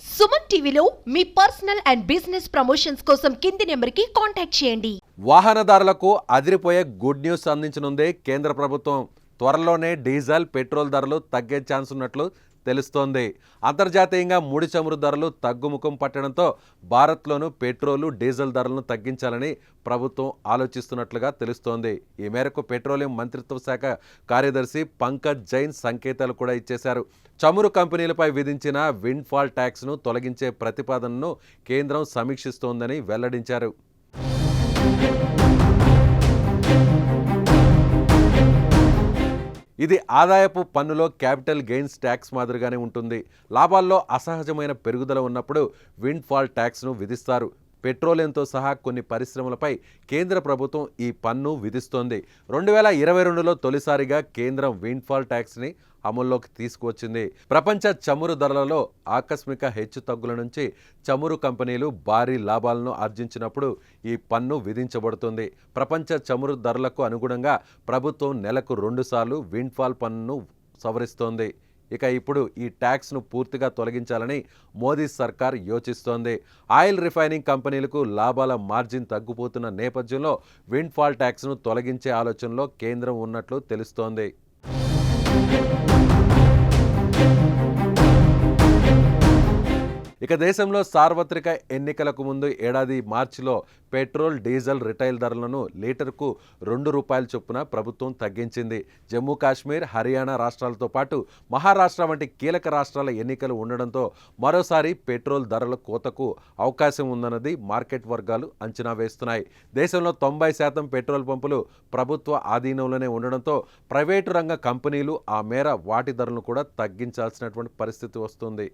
సుమన్ టీవీలో మీ personal and business promotions కోసం కింది నెంబర్కి కాంటాక్ట్ చేయండి. వాహనదారులకు అదిరిపోయే గుడ్ న్యూస్ అందించనుంది కేంద్ర ప్రభుత్వం. త్వరలోనే డీజిల్, పెట్రోల్ ధరలు తగ్గే ఛాన్స్ ఉన్నట్లు తెలుస్తోంది. అంతర్జాతీయంగా ముడి చమురు ధరలు తగ్గుముఖం పట్టడంతో భారత్లోనూ పెట్రోలు, డీజిల్ ధరలను తగ్గించాలని ప్రభుత్వం ఆలోచిస్తున్నట్లుగా తెలుస్తోంది. ఈ మేరకు పెట్రోలియం మంత్రిత్వ శాఖ కార్యదర్శి పంకజ్ జైన్ సంకేతాలు కూడా ఇచ్చేశారు. చమురు కంపెనీలపై విధించిన విండ్ ఫాల్ ట్యాక్స్ను తొలగించే ప్రతిపాదనను కేంద్రం సమీక్షిస్తోందని వెల్లడించారు. ఇది ఆదాయపు పన్నులో క్యాపిటల్ గెయిన్స్ ట్యాక్స్ మాదిరిగానే ఉంటుంది. లాభాల్లో అసహజమైన పెరుగుదల ఉన్నప్పుడు విండ్ ఫాల్ ట్యాక్స్ను విధిస్తారు. పెట్రోలియంతో సహా కొన్ని పరిశ్రమలపై కేంద్ర ప్రభుత్వం ఈ పన్ను విధిస్తోంది. 2022లో తొలిసారిగా కేంద్రం విండ్ ఫాల్ ట్యాక్స్ని అమల్లోకి తీసుకువచ్చింది. ప్రపంచ చమురు ధరలలో ఆకస్మిక హెచ్చుతగ్గుల నుంచి చమురు కంపెనీలు భారీ లాభాలను ఆర్జించినప్పుడు ఈ పన్ను విధించబడుతుంది. ప్రపంచ చమురు ధరలకు అనుగుణంగా ప్రభుత్వం నెలకు 2 సార్లు విండ్ ఫాల్ పన్నును సవరిస్తోంది. ఇక ఇప్పుడు ఈ ట్యాక్స్ను పూర్తిగా తొలగించాలని మోదీ సర్కార్ యోచిస్తోంది. ఆయిల్ రిఫైనింగ్ కంపెనీలకు లాభాల మార్జిన్ తగ్గిపోతున్న నేపథ్యంలో విండ్ ఫాల్ ట్యాక్స్ను తొలగించే ఆలోచనలో కేంద్రం ఉన్నట్లు తెలుస్తోంది. ఇక దేశంలో సార్వత్రిక ఎన్నికలకు ముందు ఏడాది మార్చిలో పెట్రోల్, డీజిల్ రిటైల్ ధరలను లీటర్కు ₹2 చొప్పున ప్రభుత్వం తగ్గించింది. జమ్మూ కాశ్మీర్, హర్యానా రాష్ట్రాలతో పాటు మహారాష్ట్ర వంటి కీలక రాష్ట్రాల ఎన్నికలు ఉండడంతో మరోసారి పెట్రోల్ ధరల కోతకు అవకాశం ఉందన్నది మార్కెట్ వర్గాలు అంచనా వేస్తున్నాయి. దేశంలో 90% పెట్రోల్ పంపులు ప్రభుత్వ ఆధీనంలోనే ఉండడంతో ప్రైవేటు రంగ కంపెనీలు ఆ మేర వాటి ధరలను కూడా తగ్గించాల్సినటువంటి పరిస్థితి వస్తుంది.